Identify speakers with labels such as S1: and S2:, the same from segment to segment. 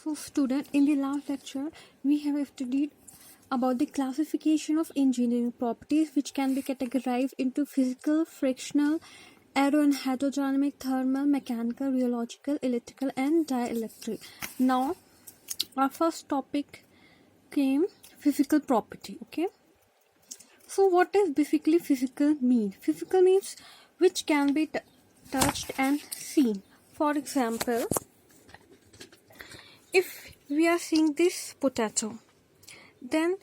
S1: So student, in the last lecture we have studied about the classification of engineering properties, which can be categorized into physical, frictional, aero and hydrodynamic, thermal, mechanical, rheological, electrical and dielectric. Now our first topic came physical property. Okay, so what does basically physical mean? Physical means which can be touched and seen. For example, if we are seeing this potato, then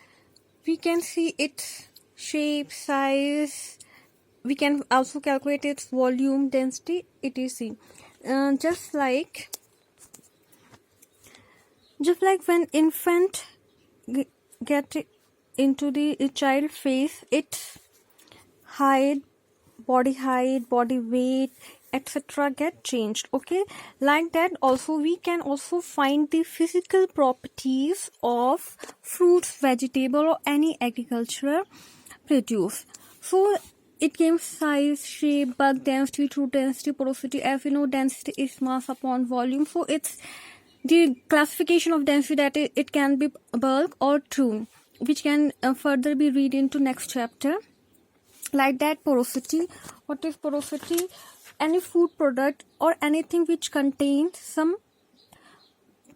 S1: we can see its shape, size. We can also calculate its volume, density, etc. Just like when infant get into the child face, its height, body weight, etc. get changed. Okay, like that also we can also find the physical properties of fruits, vegetable or any agricultural produce. So it came size, shape, bulk, density, true density, porosity. As we know, density is mass upon volume, so it's the classification of density that it can be bulk or true, which can further be read into next chapter. Like that, porosity. What is porosity? Any food product or anything which contains some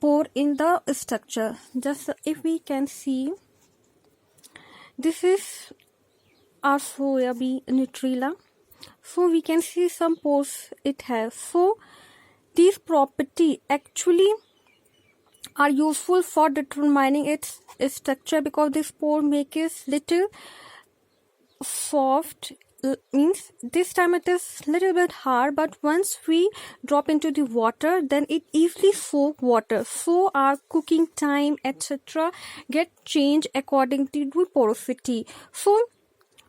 S1: pore in the structure. Just if we can see, this is our soya bean Nutella, so we can see some pores it has. So these property actually are useful for determining its structure, because this pore make it little soft, means this time it is little bit hard, but once we drop into the water, then it easily soak water, so our cooking time etc. get changed according to the porosity. So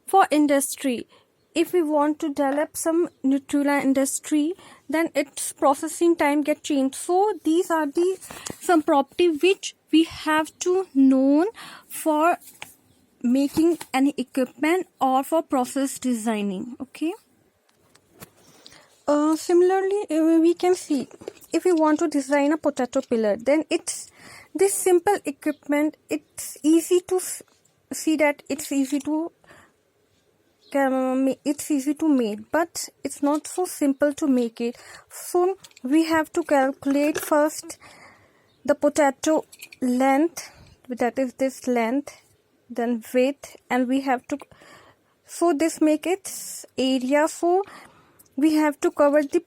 S1: for industry, if we want to develop some Nutella industry, then its processing time get changed. So these are the some property which we have to know for making any equipment or for process designing. Okay, similarly we can see, if we want to design a potato peeler, then it's this simple equipment. It's easy to see that it's easy to make, but it's not so simple to make it. So we have to calculate first the potato length, that is this length, then width, and we have to, so this make its area, so we have to cover the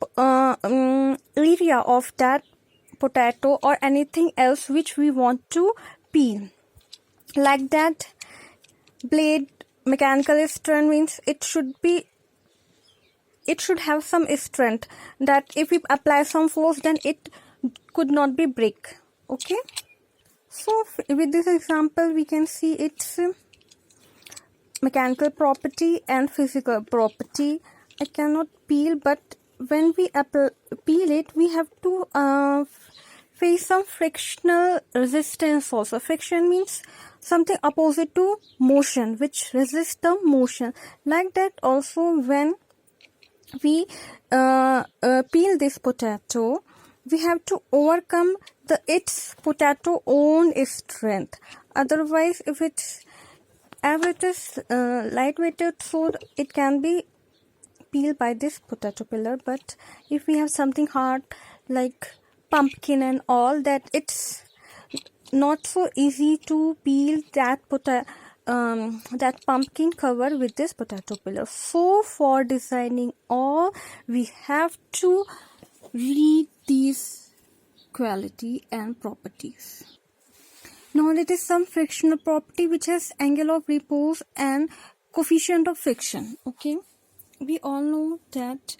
S1: area of that potato or anything else which we want to peel. Like that, blade mechanical strength means it should have some strength, that if we apply some force, then it could not be break. Okay, so with this example we can see its mechanical property and physical property. I cannot peel, but when we peel it, we have to face some frictional resistance also. Friction means something opposite to motion, which resists the motion. Like that also, when we peel this potato, we have to overcome its potato own strength. Otherwise, if it's lightweighted, so it can be peeled by this potato peeler. But if we have something hard like pumpkin and all, that it's not so easy to peel that pumpkin cover with this potato peeler. So for designing all, we have to read these quality and properties. Now it is some frictional property which has angle of repose and coefficient of friction. Okay, we all know that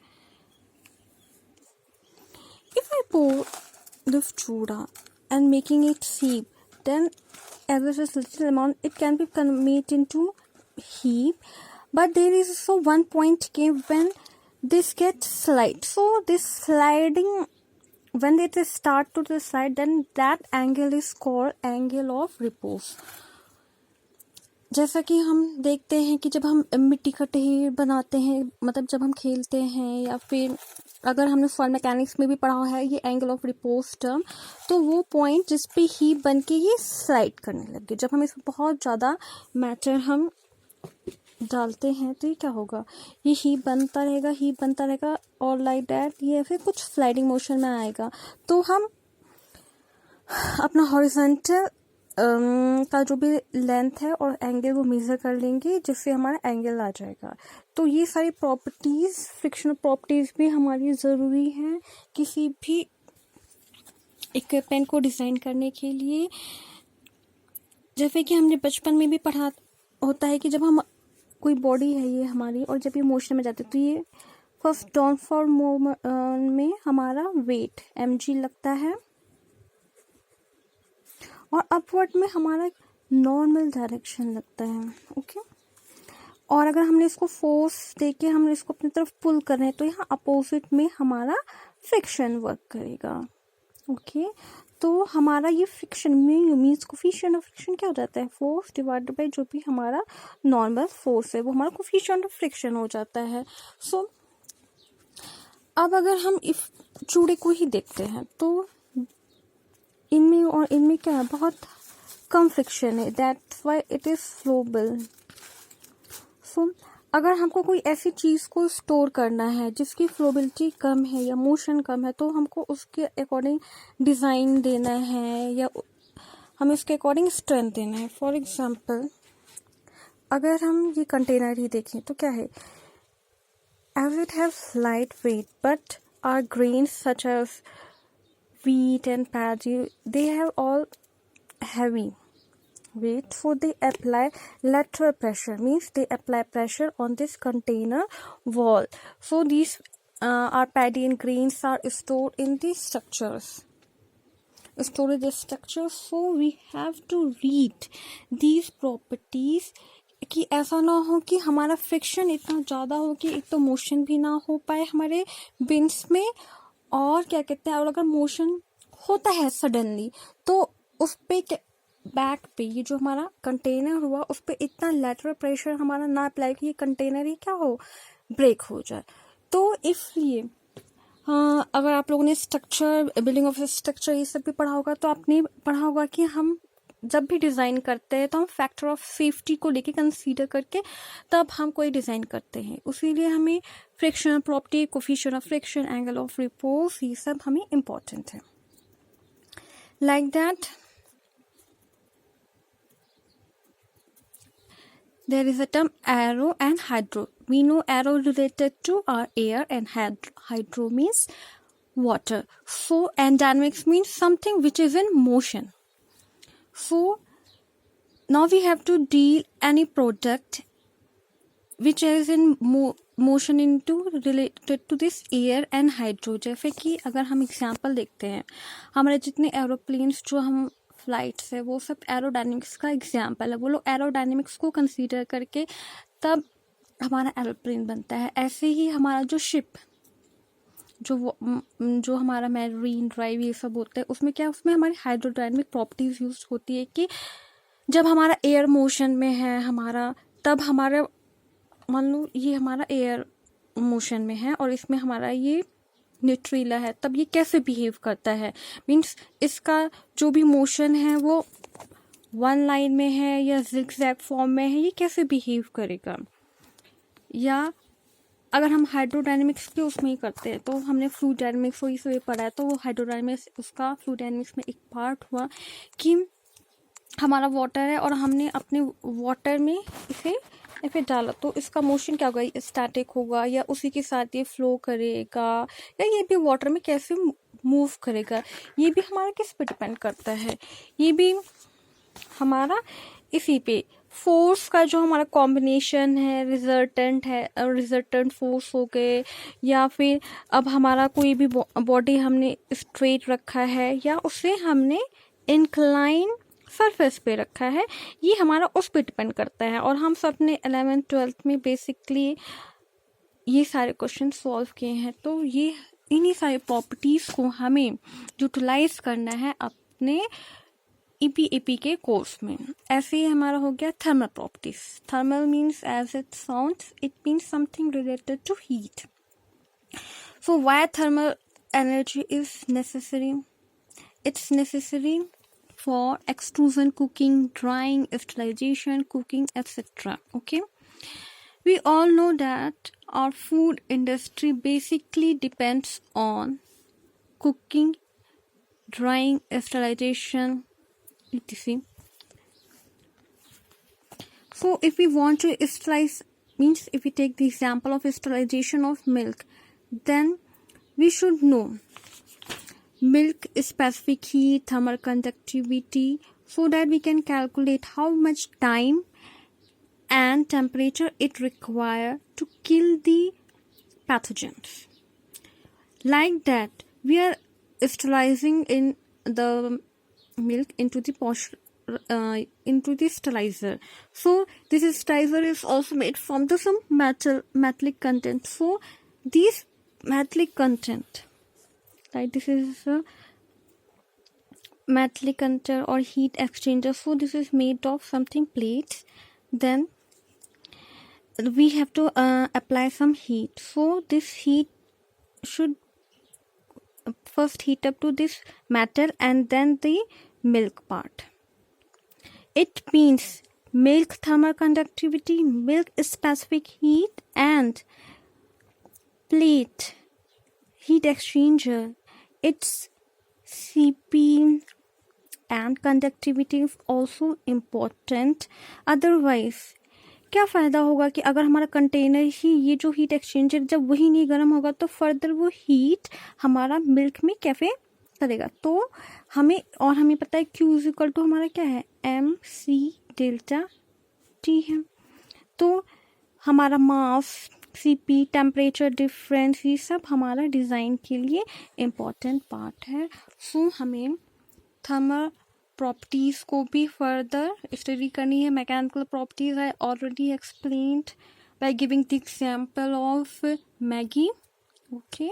S1: if I pour the soda and making it seep, then as it is little amount, it can be made into heap. But there is also one point came when this gets slide. So this sliding, when it is start to the side, then that angle is called angle of repose. जैसा कि हम देखते हैं कि जब हम मिट्टी का ढेर बनाते हैं, मतलब जब हम खेलते हैं, या फिर अगर हमने फॉर मैकेनिक्स में भी पढ़ा है ये एंगल ऑफ रिपोज टर्म, तो वो पॉइंट जिस पे हीप बन के ये स्लाइड करने लगे, जब हम इसमें बहुत ज़्यादा मैटर हम डालते हैं तो ये क्या होगा, ये हीप बनता रहेगा और लाइक दैट ये फिर कुछ स्लाइडिंग मोशन में आएगा। तो हम अपना हॉरिजॉन्टल का जो भी लेंथ है और एंगल वो मेज़र कर लेंगे, जिससे हमारा एंगल आ जाएगा। तो ये सारी प्रॉपर्टीज़, फ्रिक्शनल प्रॉपर्टीज़ भी हमारी ज़रूरी हैं किसी भी इक्विपमेंट को डिज़ाइन करने के लिए। जैसे कि हमने बचपन में भी पढ़ा होता है कि जब हम कोई बॉडी है ये हमारी, और जब ये मोशन में जाती है तो ये फर्स्ट डाउनफॉल में हमारा वेट mg लगता है, और अपवर्ड में हमारा नॉर्मल डायरेक्शन लगता है। ओके, और अगर हमने इसको फोर्स देके हमने इसको अपनी तरफ पुल कर रहे हैं तो यहाँ अपोजिट में हमारा फ्रिक्शन वर्क करेगा। ओके, तो हमारा ये friction means coefficient of friction क्या हो जाता है, फोर्स डिवाइडेड बाय जो भी हमारा नॉर्मल फोर्स है वो हमारा कोफिशिएंट ऑफ फ्रिक्शन हो जाता है। सो अब अगर हम इस चूड़े को ही देखते हैं तो इनमें और इनमें क्या है, बहुत कम फ्रिक्शन है, दैट्स व्हाई इट इज फ्लोबल। सो अगर हमको कोई ऐसी चीज़ को स्टोर करना है जिसकी फ्लोबिलिटी कम है या मोशन कम है, तो हमको उसके अकॉर्डिंग डिज़ाइन देना है या हमें उसके अकॉर्डिंग स्ट्रेंथ देना है। फॉर एग्जांपल अगर हम ये कंटेनर ही देखें तो क्या है, as it have light weight but are grains such as wheat and paddy, they have all heavy weight, so they apply lateral pressure, means they apply pressure on this container wall. So these our paddy and grains are stored in these structures, so we have to read these properties कि ऐसा ना हो कि हमारा friction इतना ज़्यादा हो कि एक तो मोशन भी ना हो पाए हमारे बिन्स में, और क्या कहते हैं, और अगर मोशन होता है सडनली तो उस पे बैक पे ये जो हमारा कंटेनर हुआ उस पे इतना लैटरल प्रेशर हमारा ना अप्लाई कि ये कंटेनर ही क्या हो, ब्रेक हो जाए। तो इसलिए अगर आप लोगों ने स्ट्रक्चर, बिल्डिंग ऑफ स्ट्रक्चर ये सब भी पढ़ा होगा तो आपने पढ़ा होगा कि हम जब भी डिज़ाइन करते हैं तो हम फैक्टर ऑफ सेफ्टी को लेके कंसीडर करके तब हम कोई डिज़ाइन करते हैं। उसीलिए हमें frictional property, coefficient of friction, angle of repose, ये सब हमें इम्पोर्टेंट है। Like that there is a term aero and hydro. We know aero related to our air and hydro means water. So and dynamics means something which is in motion. So now we have to deal any product which is in motion into related to this air and hydro. जैसे कि अगर हम example देखते हैं, हमारे जितने aeroplanes जो हम फ्लाइट्स है वो सब एरोडायनेमिक्स का एग्जांपल है। वो लोग एरोडायनेमिक्स को कंसीडर करके तब हमारा एरोप्लेन बनता है। ऐसे ही हमारा जो शिप जो हमारा मैरीन ड्राइव ये सब होता है उसमें क्या, उसमें हमारी हाइड्रोडायनेमिक प्रॉपर्टीज यूज होती है कि जब हमारा एयर मोशन में है हमारा, तब हमारा मान लो ये हमारा एयर मोशन में है और इसमें हमारा ये न्यूट्रिला है, तब ये कैसे बिहेव करता है, मीन्स इसका जो भी मोशन है वो वन लाइन में है या जिगजैग फॉर्म में है, ये कैसे बिहेव करेगा। या अगर हम हाइड्रोडायनेमिक्स के उसमें ही करते हैं तो हमने फ्लूइड डायनेमिक्स वही से पढ़ा है, तो वो हाइड्रोडायनेमिक्स उसका फ्लूइड डायनेमिक्स में एक पार्ट हुआ कि हमारा वाटर है और हमने अपने वाटर में इसे ऐसे डाला तो इसका मोशन क्या होगा, स्टैटिक होगा या उसी के साथ ये फ्लो करेगा, या ये भी वाटर में कैसे मूव करेगा, ये भी हमारा किस पे डिपेंड करता है, ये भी हमारा इसी पे फोर्स का जो हमारा कॉम्बिनेशन है, रिजल्टेंट फोर्स हो गए, या फिर अब हमारा कोई भी बॉडी हमने स्ट्रेट रखा है या उसे हमने इंक्लाइन सरफेस पे रखा है, ये हमारा उस पे डिपेंड करता है। और हम सब ने 11th 12th में बेसिकली ये सारे क्वेश्चन सॉल्व किए हैं, तो ये इन्हीं सारे प्रॉपर्टीज़ को हमें यूटिलाइज करना है अपने EPAP के कोर्स में। ऐसे ही हमारा हो गया thermal properties. Thermal means as it sounds, it means something related to heat. So why thermal energy is necessary? It's necessary for extrusion, cooking, drying, sterilization, cooking, etc. Okay. We all know that our food industry basically depends on cooking, drying, sterilization, etc. So if we want to sterilize, means if we take the example of sterilization of milk, then we should know milk specific heat, thermal conductivity, so that we can calculate how much time and temperature it requires to kill the pathogens. Like that, we are sterilizing in the milk into the sterilizer. So this sterilizer is also made from the some metallic content. So these metallic content, like this is a metallic content or heat exchanger. So this is made of something plates. Then we have to apply some heat. So this heat should first heat up to this metal and then the milk part. It means milk thermal conductivity, milk specific heat, and plate heat exchanger. Its CP and conductivity is also important. Otherwise क्या फ़ायदा होगा कि अगर हमारा container ही ये जो heat exchanger जब वही नहीं गर्म होगा तो फर्दर वो हीट हमारा मिल्क में कैसे करेगा. तो हमें पता है Q इज इक्वल टू हमारा क्या है, MC डेल्टा T है. तो हमारा मास, CP, टेम्परेचर डिफरेंस, ये सब हमारा डिज़ाइन के लिए इम्पोर्टेंट पार्ट है. सो हमें थर्मल प्रॉपर्टीज़ को भी फर्दर स्टडी करनी है. Mechanical properties I already explained by giving the example of Maggi. Okay.